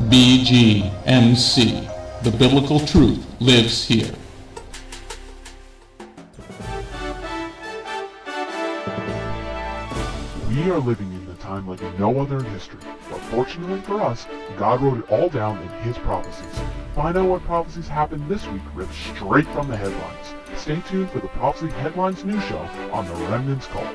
Bgmc. The biblical truth lives here. We are living in a time like no other in history, but fortunately for us, God wrote it all down in His prophecies. Find out what prophecies happened this week ripped straight from the headlines. Stay tuned for the Prophecy Headlines news show on the Remnant's Call.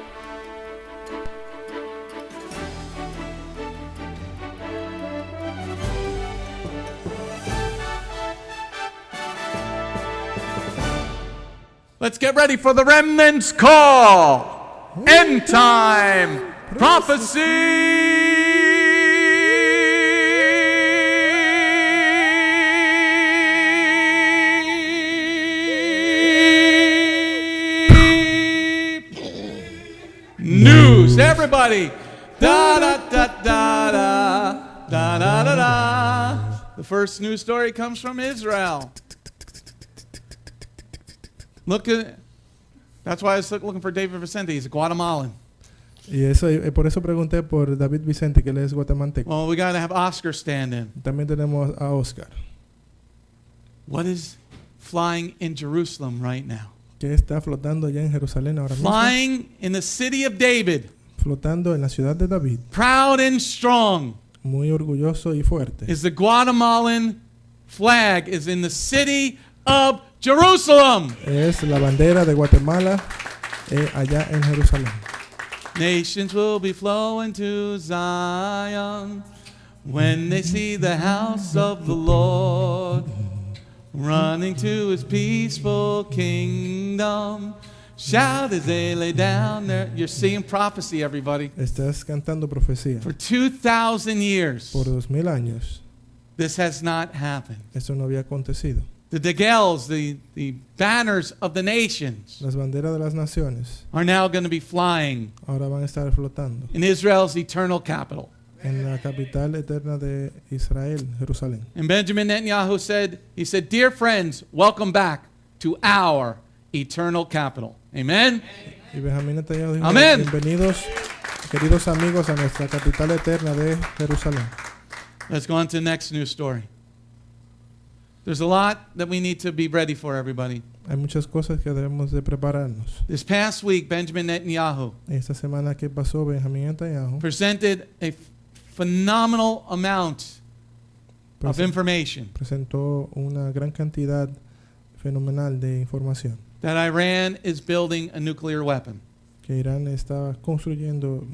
Let's get ready for the Remnant's Call. End time prophecy. News, everybody. Da da da da da da da da da. The first news story comes from Israel. Look at, that's why I was looking for David Vicente. He's a Guatemalan. Y eso, por eso pregunté por David Vicente, que él es guatemalteco. Well, we got to have Oscar stand in. También tenemos a Oscar. What is flying in Jerusalem right now? Que está flotando allá en Jerusalén ahora mismo. Flying in the city of David. Flotando en la ciudad de David. Proud and strong. Muy orgulloso y fuerte. Is the Guatemalan flag is in the city of Jerusalem. Es la bandera de Guatemala allá en Jerusalén. Nations will be flowing to Zion when they see the house of the Lord, running to His peaceful kingdom. Shout as they lay down there. You're seeing prophecy, everybody. Estás cantando profecía. For 2,000 years, Por 2000 años, this has not happened. esto no había acontecido. The degels, the banners of the nations, Las banderas de las naciones are now going to be flying ahora van a estar flotando in Israel's eternal capital. en la capital eterna de Israel, Jerusalén. And Benjamin Netanyahu said, dear friends, welcome back to our eternal capital. Amen? Y Benjamín Netanyahu dijo, Amén. bienvenidos, queridos amigos, a nuestra capital eterna de Jerusalén. Let's go on to the next news story. There's a lot that we need to be ready for, everybody. Hay muchas cosas que debemos de prepararnos. This past week, Benjamin Netanyahu Esta semana que pasó, Benjamín Netanyahu presented a phenomenal amount of information presentó una gran cantidad fenomenal de información. that Iran is building a nuclear weapon. Que Irán está construyendo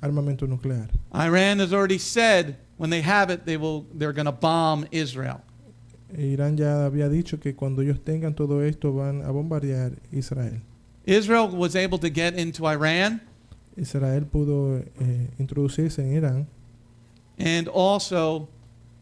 armamento nuclear. Iran has already said when they have it, they're going to bomb Israel. Irán ya había dicho que cuando ellos tengan todo esto van a bombardear Israel. Israel was able to get into Iran Israel pudo introducirse en Irán and also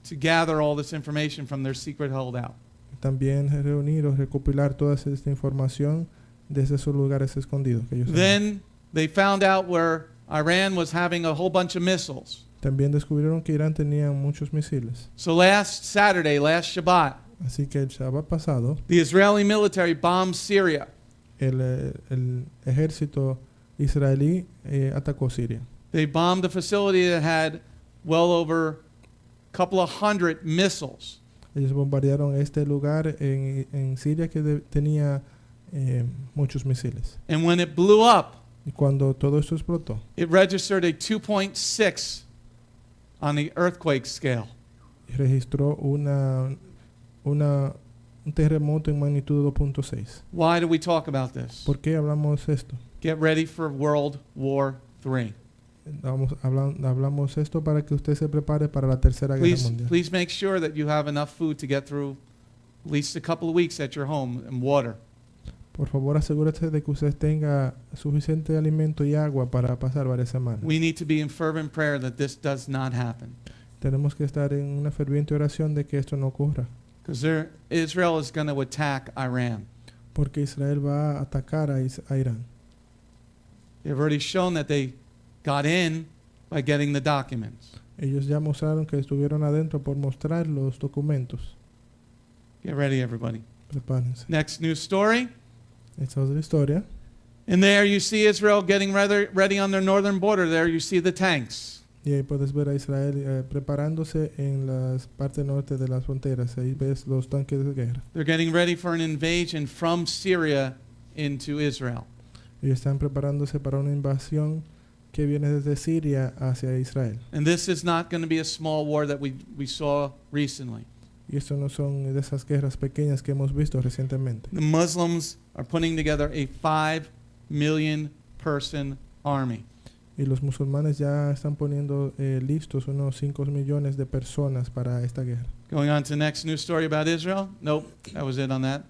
to gather all this information from their secret holdout. también reunir o recopilar toda esta información desde esos lugares escondidos que ellos Then they found out where Iran was having a whole bunch of missiles. también descubrieron que Irán tenía muchos misiles. So last Saturday, last Shabbat, Así que el Shabbat pasado the Israeli military bombed Syria. el ejército israelí atacó Siria. They bombed a facility that had well over a couple of hundred missiles. Ellos bombardearon este lugar en Siria que tenía muchos misiles. And when it blew up, Y cuando todo esto explotó, it registered a 2.6 on the earthquake scale. registró un terremoto en magnitud 2.6. Why do we talk about this? ¿Por qué hablamos esto? Get ready for World War III. Hablamos esto para que usted se prepare para la Tercera Guerra Mundial. Please make sure that you have enough food to get through at least a couple of weeks at your home and water. Por favor, asegúrese de que usted tenga suficiente alimento y agua para pasar varias semanas. We need to be in fervent prayer that this does not happen. Tenemos que estar en una ferviente oración de que esto no ocurra. Because Israel is going to attack Iran. Porque Israel va a atacar a Irán. They've already shown that they got in by getting the documents. Ellos ya mostraron que estuvieron adentro por mostrar los documentos. Get ready, everybody. Prepárense. Next news story. Esta es otra historia. And there you see Israel getting ready on their northern border. There you see the tanks. Y ahí puedes ver a Israel preparándose en la parte norte de las fronteras. Ahí ves los tanques de guerra. They're getting ready for an invasion from Syria into Israel. Y están preparándose para una invasión que viene desde Siria hacia Israel. And this is not going to be a small war that we saw recently. Y esto no son de esas guerras pequeñas que hemos visto recientemente. The Muslims are putting together a 5 million person army. Y los musulmanes ya están poniendo listos unos 5 millones de personas para esta guerra. Going on to the next news story about Israel. Nope, that was it on that.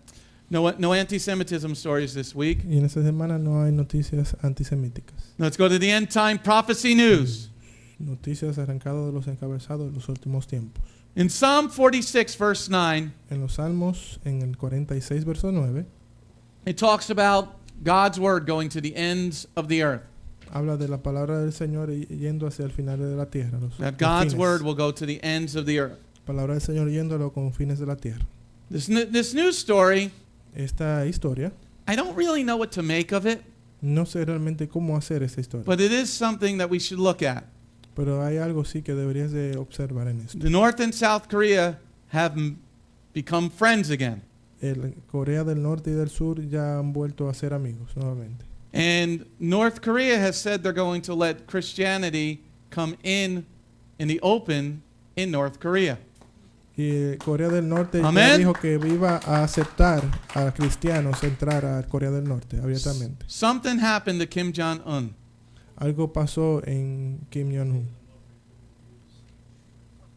No anti-Semitism stories this week. Y en esta semana no hay noticias antisemíticas. Let's go to the end time prophecy news. Noticias arrancadas de los encabezados de los últimos tiempos. In Psalm 46, verse 9, En los Salmos, en el 46, verso 9, it talks about God's word going to the ends of the earth. habla de la palabra del Señor yendo hacia el final de la tierra. That God's word will go to the ends of the earth. Palabra del Señor yendo a los confines de la tierra. This news story, Esta historia, I don't really know what to make of it, no sé realmente cómo hacer esta historia. but it is something that we should look at. Pero hay algo sí que deberías de observar en esto. The North and South Korea have become friends again. Corea del Norte y del Sur ya han vuelto a ser amigos nuevamente. And North Korea has said they're going to let Christianity come in the open in North Korea. Y Corea del Norte ya Amén. dijo que iba a aceptar a cristianos entrar a Corea del Norte abiertamente. Something happened to Kim Jong-un. Algo pasó en Kim Jong-un.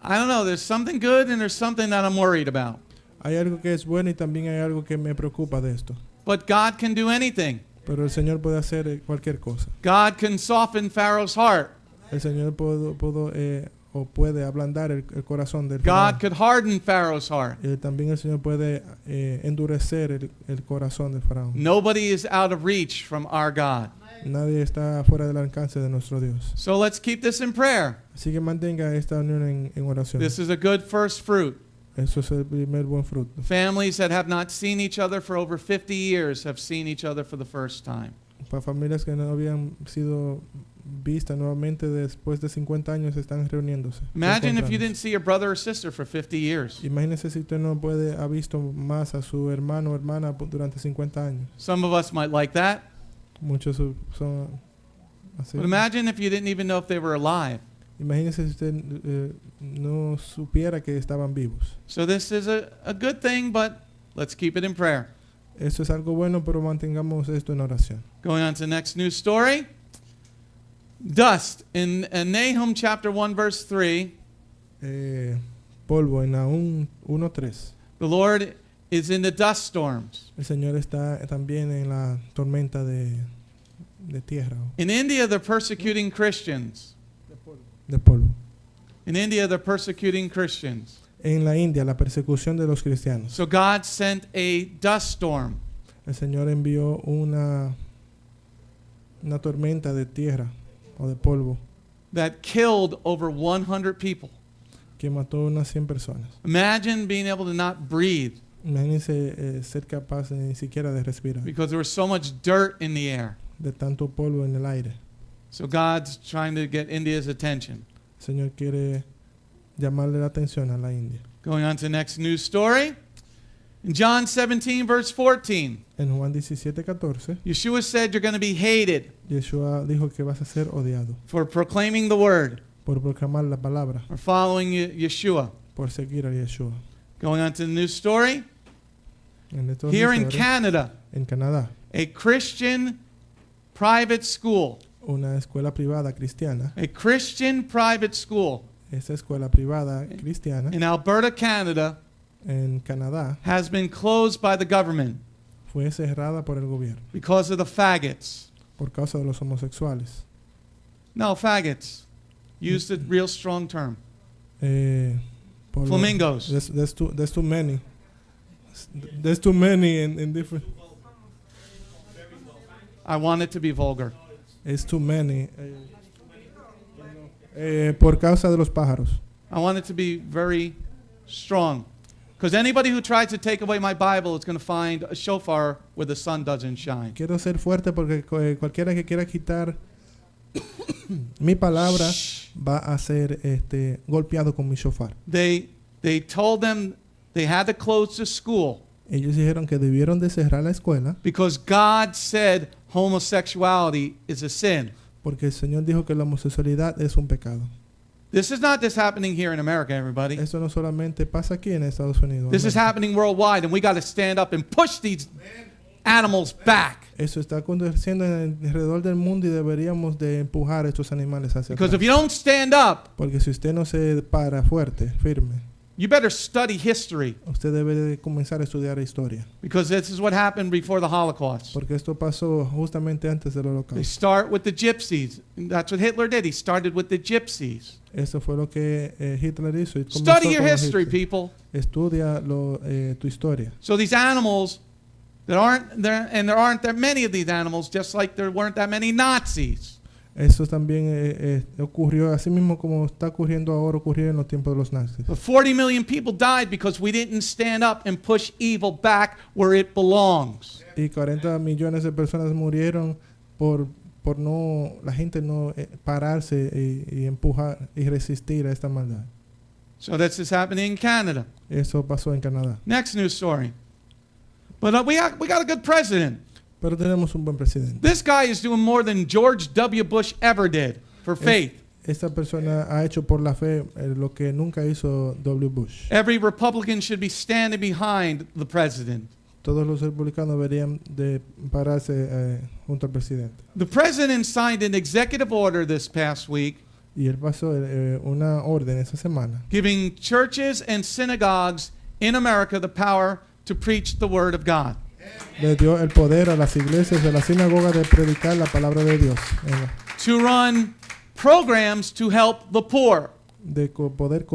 I don't know, there's something good and there's something that I'm worried about. Hay algo que es bueno y también hay algo que me preocupa de esto. But God can do anything. Pero el Señor puede hacer cualquier cosa. God can soften Pharaoh's heart. El Señor puede ablandar el corazón del God faraón. could harden Pharaoh's heart. También el Señor puede endurecer el corazón del faraón. Nobody is out of reach from our God. Nadie está fuera del alcance de nuestro Dios. So let's keep this in prayer. Así que mantenga esta unión en oración. This is a good first fruit. Eso es el primer buen fruto. Families that have not seen each other for over 50 years have seen each other for the first time. Para familias que no habían sido vistas nuevamente después de 50 años están reuniéndose. Imagine if you didn't see your brother or sister for 50 years. Imagínese si usted no ha visto más a su hermano o hermana durante 50 años. Some of us might like that. Muchos son así. But imagine if you didn't even know if they were alive. Imagínese si usted no supiera que estaban vivos. So this is a good thing, but let's keep it in prayer. Eso es algo bueno, pero mantengamos esto en oración. Going on to the next news story. Dust. In Nahum chapter 1 verse 3, Polvo en Nahum 1:3. the Lord is in the dust storms. El Señor está también en la tormenta de tierra, In India, they're persecuting Christians. de polvo. In India, they're persecuting Christians. En la India, la persecución de los cristianos. So God sent a dust storm. El Señor envió una tormenta de tierra o de polvo That killed over 100 people. que mató unas 100 personas. Imagine being able to not breathe Imagínense ser capaz ni siquiera de respirar, because there was so much dirt in the air. de tanto polvo en el aire. So God's trying to get India's attention. El Señor quiere llamarle la atención a la India. Going on to the next news story. In John 17, verse 14, En Juan 17:14, Yeshua said you're going to be hated Yeshua dijo que vas a ser odiado for proclaiming the word, por proclamar la palabra, or following Yeshua. por seguir a Yeshua. Going on to the news story. En estos Here in lugares, Canada, en Canadá, a Christian private school, una escuela privada cristiana, a Christian private school esa escuela privada cristiana in Alberta, Canada, en Canadá has been closed by the government fue cerrada por el gobierno because of the faggots. por causa de los homosexuales. No, faggots. Use the real strong term. Por Flamingos. There's too many. There's too many in different. I want it to be vulgar. It's too many. Por causa de los pájaros. I want it to be very strong. Because anybody who tries to take away my Bible is going to find a shofar where the sun doesn't shine. Quiero ser fuerte porque cualquiera que quiera quitar Mi palabra va a ser golpeado con mi shofar. They told them they had to close the school Ellos dijeron que debieron de cerrar la escuela because God said homosexuality is a sin. porque el Señor dijo que la homosexualidad es un pecado. This is not just happening here in America, everybody. Eso no solamente pasa aquí en Estados Unidos. This is happening worldwide, and we got to stand up and push these animals back. Eso está aconteciendo alrededor del mundo y deberíamos de empujar a estos animales hacia Because if atrás. you don't stand up, Porque si usted no se para fuerte, firme, you better study history, usted debe de comenzar a estudiar historia. because this is what happened before the Holocaust. Porque esto pasó justamente antes del They holocausto. start with the gypsies. That's what Hitler did. He started with the gypsies. Eso fue lo que Hitler hizo. Y comenzó Study your con los history, hippies. people. Estudia tu historia. So these animals that aren't there, and there aren't that many of these animals, just like there weren't that many Nazis. Eso también ocurrió, así mismo como está ocurriendo ahora, ocurrió en los tiempos de los nazis. But 40 million people died because we didn't stand up and push evil back where it belongs. Y 40 millones de personas murieron por no, la gente no pararse y empujar y resistir a esta maldad. So this is happening in Canada. Eso pasó en Canadá. Next news story. But we got a good president. Pero tenemos un buen presidente. This guy is doing more than George W. Bush ever did for faith. Esta persona ha hecho por la fe lo que nunca hizo W. Bush. Every Republican should be standing behind the president. Todos los republicanos deberían de pararse junto al presidente. The president signed an executive order this past week Y él pasó una orden esa semana giving churches and synagogues in America the power to preach the word of God. le dio el poder a las iglesias y a la sinagoga de predicar la palabra de Dios, To run programs to help the poor. de poder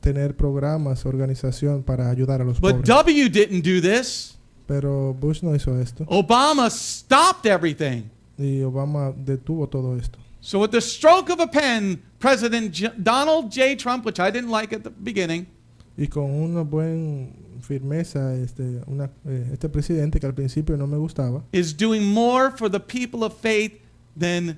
tener programas, organización para ayudar a los But pobres. W didn't do this. Pero Bush no hizo esto Obama stopped everything. y Obama detuvo todo esto. So with the stroke of a pen, President Donald J. Trump, which I didn't like at the beginning, Y con una buena firmeza, este presidente que al principio no me gustaba, is doing more for the people of faith than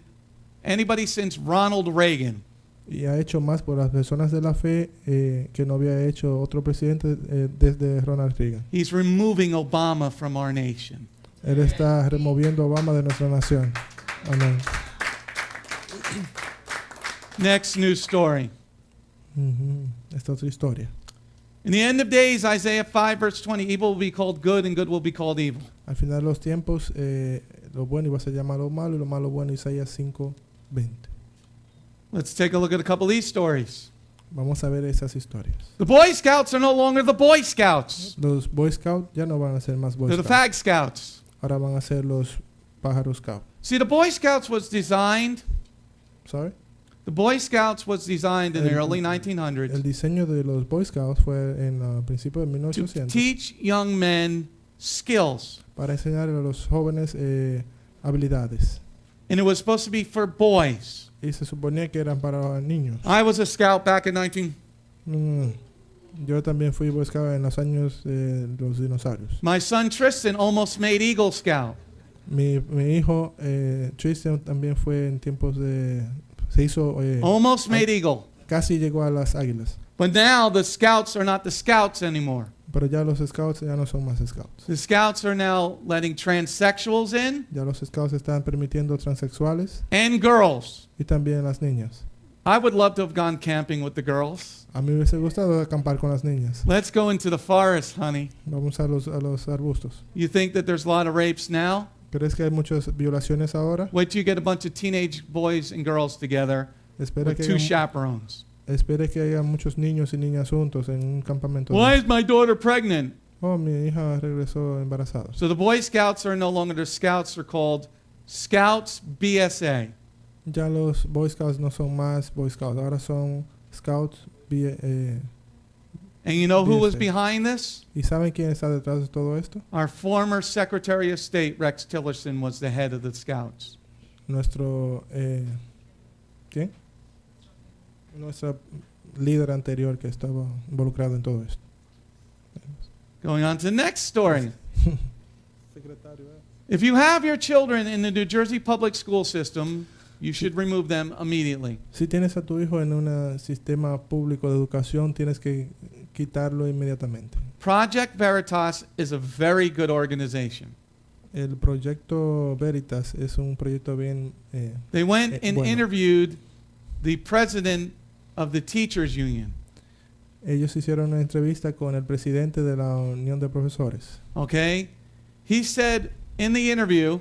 anybody since Ronald Reagan. y ha hecho más por las personas de la fe que no había hecho otro presidente desde Ronald Reagan. He's removing Obama from our nation. Él está removiendo a Obama de nuestra nación. Amén. Next news story. Esta otra historia. In the end of days, Isaiah 5 verse 20, evil will be called good and good will be called evil. Al final de los tiempos, lo bueno iba a ser llamado malo y lo malo bueno, Isaías 5:20. Let's take a look at a couple of these stories. Vamos a ver esas historias. The Boy Scouts are no longer the Boy Scouts. Los Boy Scouts ya no van a ser más Boy They're the Scouts. Fag Scouts. Ahora van a ser los Pájaros Scouts. See, the Boy Scouts was designed, ¿Sabe? the Boy Scouts was designed in the early El 1900s diseño de los Boy Scouts fue en principios de to 1800 teach young men skills. para enseñar a los jóvenes habilidades. And it was supposed to be for boys. Y se suponía que eran para niños. I was a scout back in 19... Yo también fui Boy Scout en los años de los dinosaurios. My son Tristan almost made Eagle Scout. Mi hijo Tristan también fue en tiempos de... Se hizo... Almost made Eagle. casi llegó a las águilas. But now the scouts are not the scouts anymore. Pero ya los Scouts ya no son más Scouts. The scouts are now letting transsexuals in Ya los Scouts están permitiendo transexuales and girls. y también las niñas. I would love to have gone camping with the girls. A mí me hubiese gustado acampar con las niñas. Let's go into the forest, honey. Vamos a los arbustos. You think that there's a lot of rapes now? ¿Crees que hay muchas violaciones ahora? Wait till you get a bunch of teenage boys and girls together Espera with que, two haya, chaperones. espere que haya muchos niños y niñas juntos en un campamento. Why is my daughter pregnant? Oh, mi hija regresó embarazada. So the Boy Scouts are no longer the Scouts. They're called Scouts BSA. Ya los Boy Scouts no son más Boy Scouts, ahora son Scouts. And you know who was BSA. behind this? ¿Y saben quién está detrás de todo esto? Our former Secretary of State, Rex Tillerson, was the head of the Scouts. Nuestro ¿quién? Nuestro líder anterior que estaba involucrado en todo esto. Going on to the next story. Secretario. If you have your children in the New Jersey public school system, you should remove them immediately. Si tienes a tu hijo en un sistema público de educación, tienes que quitarlo inmediatamente. Project Veritas is a very good organization. El proyecto Veritas es un proyecto bien They went and bueno. interviewed the president of the Teachers Union. Ellos hicieron una entrevista con el presidente de la Unión de Profesores. Okay? He said in the interview,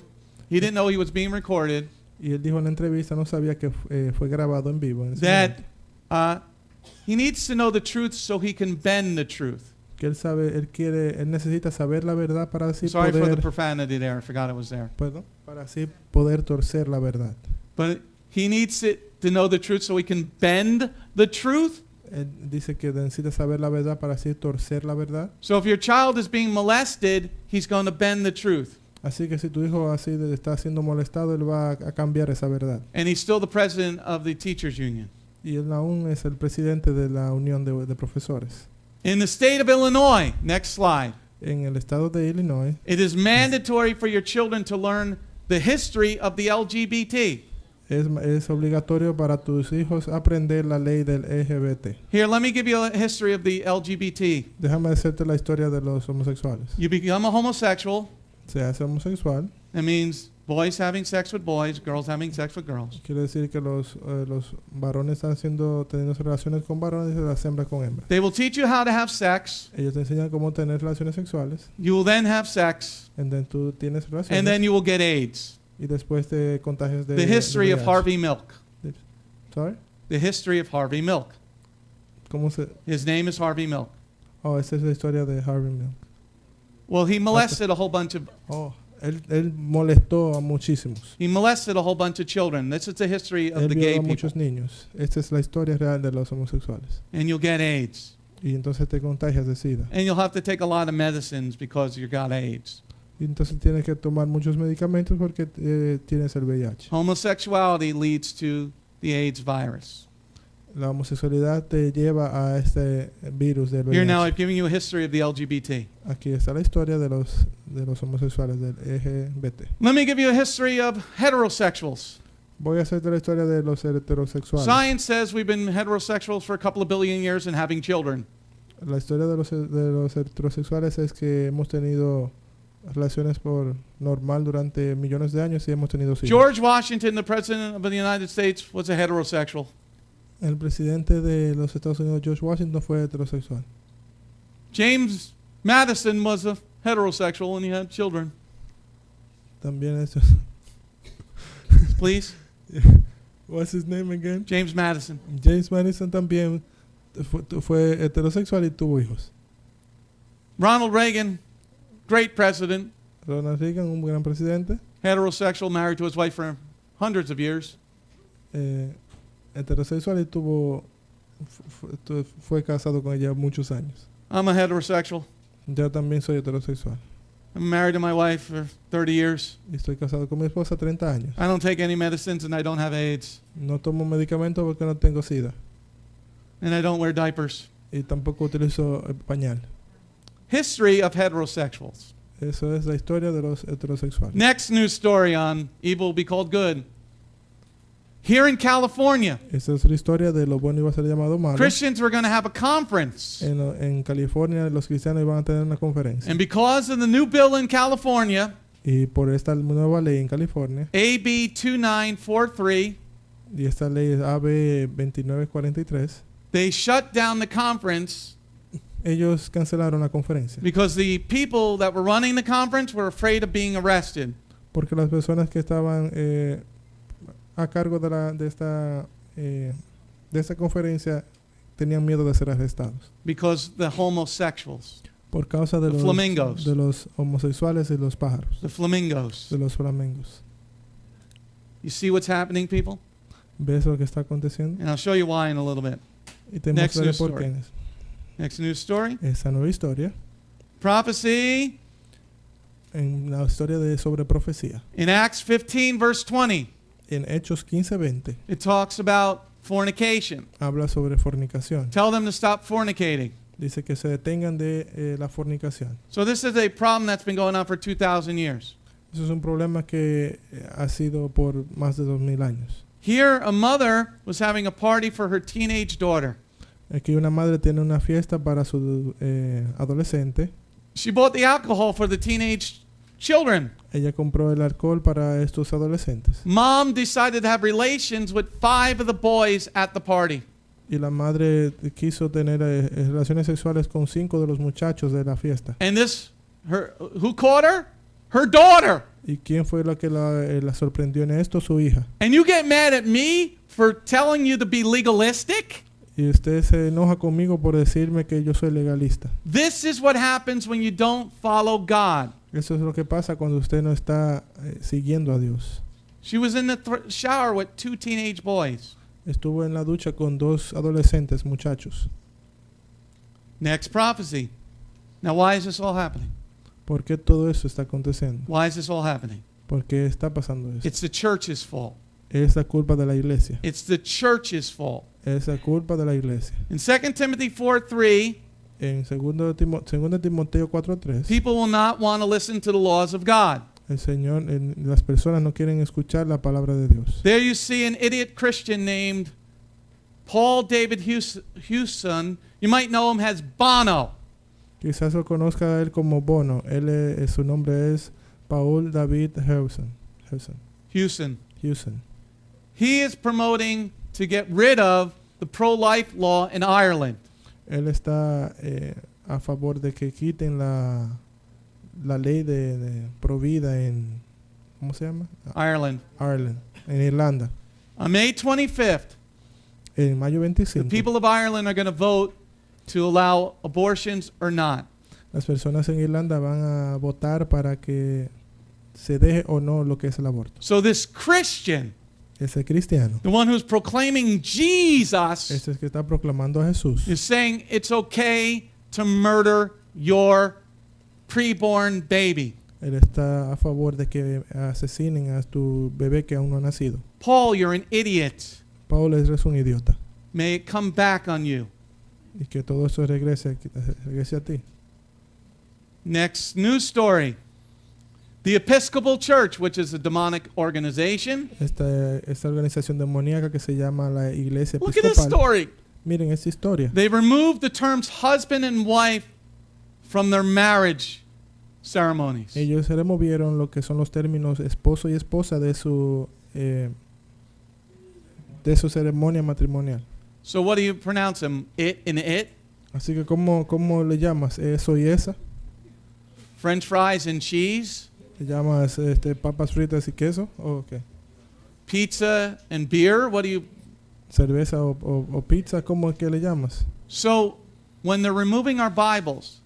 he didn't know he was being recorded, Y él dijo en la entrevista, no sabía que fue grabado en vivo. En ese that momento. he needs to know the truth so he can bend the truth. Que él necesita saber la verdad para así Sorry for the poder, profanity there. I forgot it was there. para así poder torcer la verdad. But he needs to know the truth so he can bend the truth. Él dice que necesita saber la verdad para así torcer la verdad. So if your child is being molested, he's going to bend the truth. Así que si tu hijo está siendo molestado, él va a cambiar esa verdad. And he's still the president of the Teachers Union. Y él aún es el presidente de la Unión de Profesores. In the state of Illinois, next slide, En el estado de Illinois, it is mandatory for your children to learn the history of the LGBT. es obligatorio para tus hijos aprender la ley del LGBT. Here, let me give you a history of the LGBT. Déjame decirte la historia de los homosexuales. You become a homosexual. Se hace homosexual, That means boys having sex with boys, girls having sex with girls. quiere decir que los varones están teniendo relaciones con varones y las hembras con hembras. They will teach you how to have sex. Ellos te enseñan cómo tener relaciones sexuales, You will then have sex, and then tú tienes and relaciones then you will get AIDS. y después te contagias de The history of VIH. Harvey Milk. Sorry? The history of Harvey Milk. ¿Cómo se? His name is Harvey Milk. Oh, esa es la historia de Harvey Milk. Well, he molested a whole bunch of Oh, él molestó a muchísimos. he molested a whole bunch of children. This is the history of Él the violó gay a people. muchos niños. Esta es la historia real de los homosexuales. And you'll get AIDS. Y entonces te contagias de SIDA. And you'll have to take a lot of medicines because you got AIDS. Y entonces tienes que tomar muchos medicamentos porque tienes el VIH. Homosexuality leads to the AIDS virus. La homosexualidad te lleva a este virus del Here now VIH. I've given you a history of the LGBT. Aquí está la historia de los homosexuales del LGBT. Let me give you a history of heterosexuals. Voy a hacerte la historia de los heterosexuales. Science says we've been heterosexuals for a couple of billion years and having children. La historia de los heterosexuales es que hemos tenido relaciones por normal durante millones de años y hemos tenido hijos. George Washington, the president of the United States, was a heterosexual. El presidente de los Estados Unidos, George Washington, fue heterosexual. James Madison was a heterosexual and he had children. También eso. Please? What's his name again? James Madison. James Madison también fue heterosexual y tuvo hijos. Ronald Reagan, great president, Ronald Reagan, un gran presidente, heterosexual, married to his wife for hundreds of years. Heterosexual y fue casado con ella muchos años. I'm a heterosexual. Yo también soy heterosexual. I'm married to my wife for 30 years. Y estoy casado con mi esposa 30 años. I don't take any medicines and I don't have AIDS. No tomo medicamentos porque no tengo SIDA. And I don't wear diapers. Y tampoco utilizo pañal. History of heterosexuals. Eso es la historia de los heterosexuales. Next news story on evil will be called good. Here in California, Esa es la historia de lo bueno iba a ser llamado malo. Christians were going to have a conference. En California los cristianos iban a tener una conferencia. And because of the new bill in California, Y por esta nueva ley en California, AB 2943, y esta ley es AB 2943, they shut down the conference ellos cancelaron la conferencia. because the people that were running the conference were afraid of being arrested. Porque las personas que estaban a cargo de esta conferencia tenían miedo de ser arrestados. Because the homosexuals, Por causa de The flamingos. los homosexuales y los pájaros, the flamingos. de los flamingos. You see what's happening, people? ¿Ves lo que está aconteciendo? And I'll show you why in a little bit. Y te Next mostraré news por story. qué. Next news story. Esa nueva historia, Prophecy en la historia sobre profecía. in Acts 15, verse 20. En Hechos 15:20 It talks about fornication. habla sobre fornicación. Tell them to stop fornicating. Dice que se detengan de la fornicación. So this is a problem that's been going on for 2,000 years. Eso es un problema que ha sido por más de 2000 años. Here, a mother was having a party for her teenage daughter. Aquí una madre tiene una fiesta para su adolescente. She bought the alcohol for the teenage children. Ella compró el alcohol para estos adolescentes. Mom decided to have relations with 5 of the boys at the party. Y la madre quiso tener relaciones sexuales con 5 de los muchachos de la fiesta. And who caught her? Her daughter. ¿Y quién fue la que la sorprendió en esto? Su hija. And you get mad at me for telling you to be legalistic? Y usted se enoja conmigo por decirme que yo soy legalista. This is what happens when you don't follow God. Eso es lo que pasa cuando usted no está siguiendo a Dios. She was in the shower with 2 teenage boys. Estuvo en la ducha con 2 adolescentes muchachos. Next prophecy. Now, why is this all happening? ¿Por qué todo eso está aconteciendo? Why is this all happening? ¿Por qué está pasando eso? It's the church's fault. Es la culpa de la iglesia. It's the church's fault. Es la culpa de la iglesia. In 2 Timothy 4:3, En 2 Timoteo 4:3, people will not want to listen to the laws of God. el Señor, las personas no quieren escuchar la palabra de Dios. There you see an idiot Christian named Paul David Hewson. You might know him as Bono. Quizás lo conozca a él como Bono. Su nombre es Paul David Hewson. He is promoting to get rid of the pro-life law in Ireland. Él está a favor de que quiten la ley de provida en, ¿cómo se llama? Ireland. En Irlanda. On May 25th, En mayo the 25, people of Ireland are going to vote to allow abortions or not. las personas en Irlanda van a votar para que se deje o no lo que es el aborto. So this Christian, Ese cristiano, the one who's proclaiming Jesus, ese que está proclamando a Jesús, is saying it's okay to murder your preborn baby. él está a favor de que asesinen a tu bebé que aún no ha nacido. Paul, you're an idiot. Paul es un idiota. May it come back on you. Y que todo eso regrese a ti. Next news story. The Episcopal Church, which is a demonic organization. Esta organización demoníaca que se llama la Iglesia Look at this Episcopal. story. Miren esta historia. They removed the terms husband and wife from their marriage ceremonies. Ellos removieron lo que son los términos esposo y esposa de su ceremonia matrimonial. So what do you pronounce them? It and it? Así que ¿cómo le llamas? ¿Eso y esa? French fries and cheese? ¿Le llamas papas fritas y queso? Okay. Pizza and beer? What do you... ¿Cerveza o pizza? ¿Cómo es que le llamas? So when they're removing our Bibles,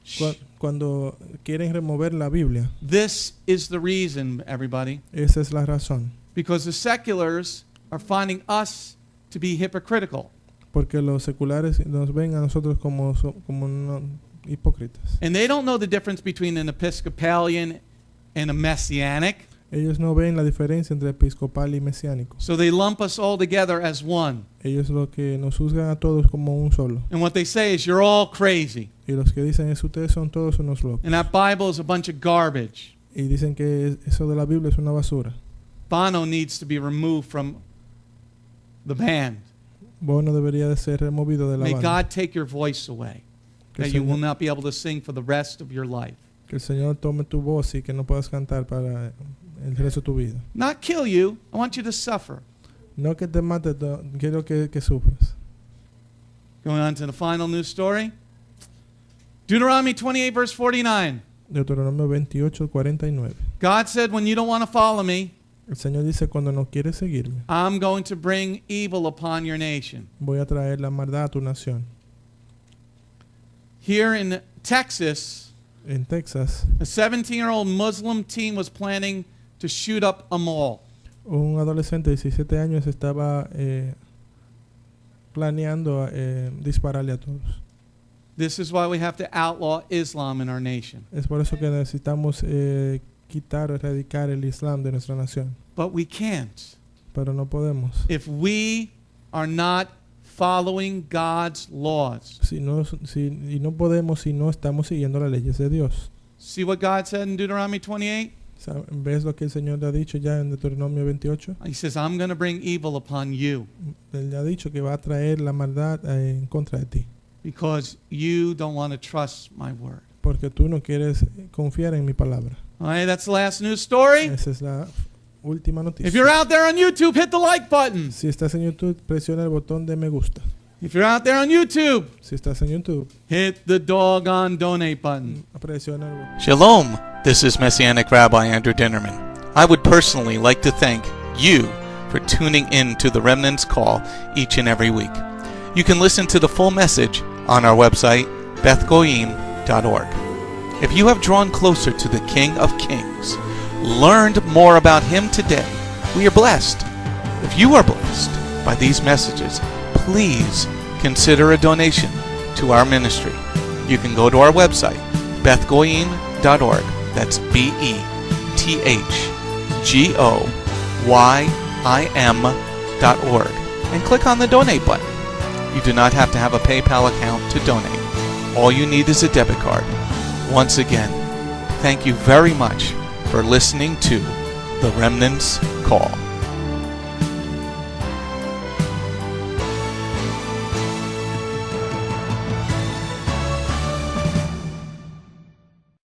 Cuando quieren remover la Biblia, this is the reason, everybody. esa es la razón. Because the seculars are finding us to be hypocritical. Porque los seculares nos ven a nosotros como hipócritas. And they don't know the difference between an Episcopalian and a Messianic. Ellos no ven la diferencia entre episcopal y mesiánico. So they lump us all together as one. Ellos lo que nos juzgan a todos como un solo. And what they say is, you're all crazy. Y los que dicen es ustedes son todos unos locos. And that Bible is a bunch of garbage. Y dicen que eso de la Biblia es una basura. Bono needs to be removed from the band. Bono debería de ser removido de la May banda. God take your voice away, Que that el you will Señor- not be able to sing for the rest of your life. Que el Señor tome tu voz y que no puedas cantar para el resto de tu vida. Not kill you. I want you to suffer. No que te mate, quiero que sufras. Going on to the final news story. Deuteronomy 28 verse 49. Deuteronomio 28:49. God said, when you don't want to follow me, El Señor dice, cuando no quieres seguirme, I'm going to bring evil upon your nation. voy a traer la maldad a tu nación. Here in Texas, En Texas, a 17-year-old Muslim teen was planning to shoot up a mall. un adolescente de 17 años estaba planeando dispararle a todos. This is why we have to outlaw Islam in our nation. Es por eso que necesitamos quitar o erradicar el Islam de nuestra nación. But we can't Pero no podemos. if we are not following God's laws. Y no podemos si no estamos siguiendo las leyes de Dios. See what God said in Deuteronomy 28? ¿Ves lo que el Señor ha dicho ya en Deuteronomio 28? He says, I'm going to bring evil upon you Él ha dicho que va a traer la maldad en contra de ti. because you don't want to trust my word. Porque tú no quieres confiar en mi palabra. All right, that's the last news story. Esa es la última noticia. If you're out there on YouTube, hit the like button. Si estás en YouTube, presiona el botón de me gusta. If you're out there on YouTube, Si estás en YouTube, hit the doggone donate button. presiona el botón. Shalom, this is Messianic Rabbi Andrew Dinnerman. I would personally like to thank you for tuning in to the Remnant's Call each and every week. You can listen to the full message on our website, bethgoyim.org. If you have drawn closer to the King of Kings, learned more about Him today, we are blessed. If you are blessed by these messages, please consider a donation to our ministry. You can go to our website, bethgoyim.org. That's BETHGOYIM.org. And click on the donate button. You do not have to have a PayPal account to donate. All you need is a debit card. Once again, thank you very much for listening to The Remnant's Call.